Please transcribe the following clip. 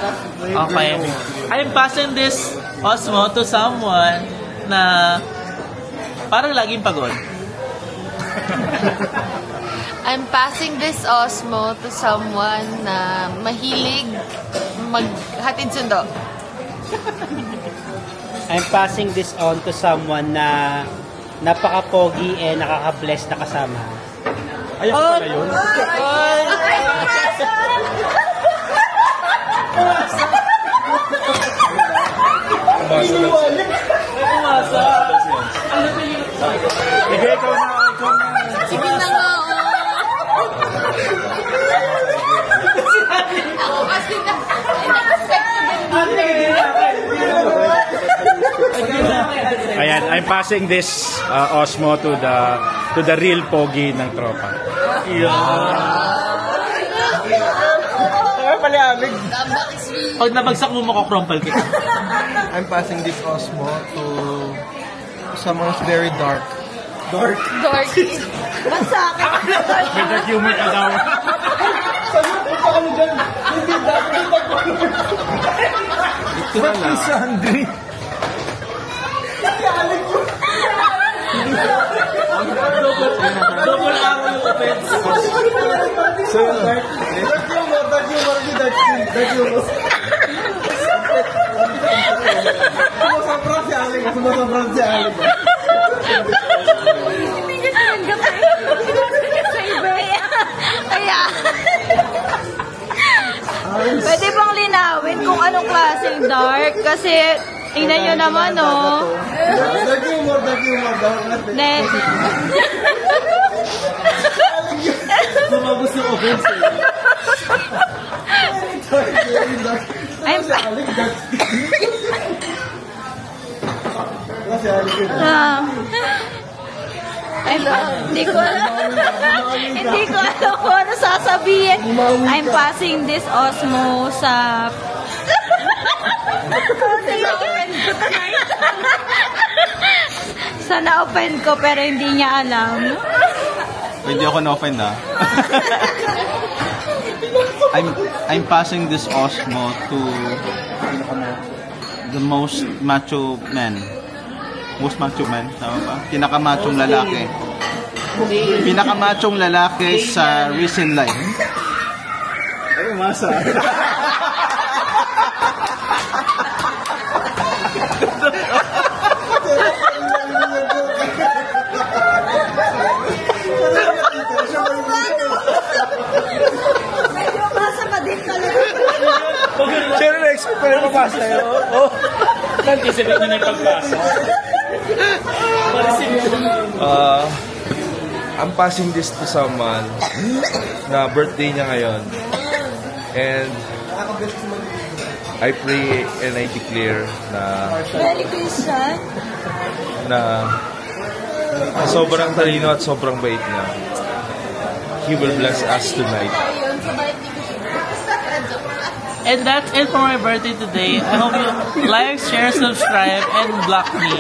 Okay. I'm passing this Osmo to someone na parang laging pagod. I'm passing this Osmo to someone na mahilig maghatid sundo. I'm passing this on to someone na napaka-pogi nakaka-bless na kasama. Ayun pala yun. Umasa. Ikaw na. Sige na nga, Ako kasi Ayan, I'm passing this Osmo to the real pogi ng tropa. Paliamig. Pag nabagsak mo, makakrumpal kita. I'm passing this Osmo to someone who's very dark. dorky. Ba't sa akin? May dark humor ka daw. Ba't yung Sandri? Double arrow yung offense. So, dark humor. Sumasobrang si Aling. Hindi niya sinanggap sa iba. Kaya, pwede bang linawin kung anong klaseng dark? Kasi, tingnan nyo naman, no? Dark humor. Lumabos yung offense eh. Hindi ko alam kung ano sasabihin. I'm passing this Osmo sa... sa na-offend ko pero hindi niya alam. Hindi ako na-offend I'm passing this Osmo to the most macho man. Most macho man, tama ba? Pinakamachong lalaki. Pinakamachong lalaki sa recent life. Ay, masa. Medyo masa pa din talaga. Sino na-expect pa rin mapasa yun? Anticipate na yung pagpasa. I'm passing this to someone na birthday niya ngayon. And I pray and I declare na Very Christian. na sobrang talino at sobrang bait niya. He will bless us tonight. And that's it for my birthday today. I hope you like, share, subscribe, and block me.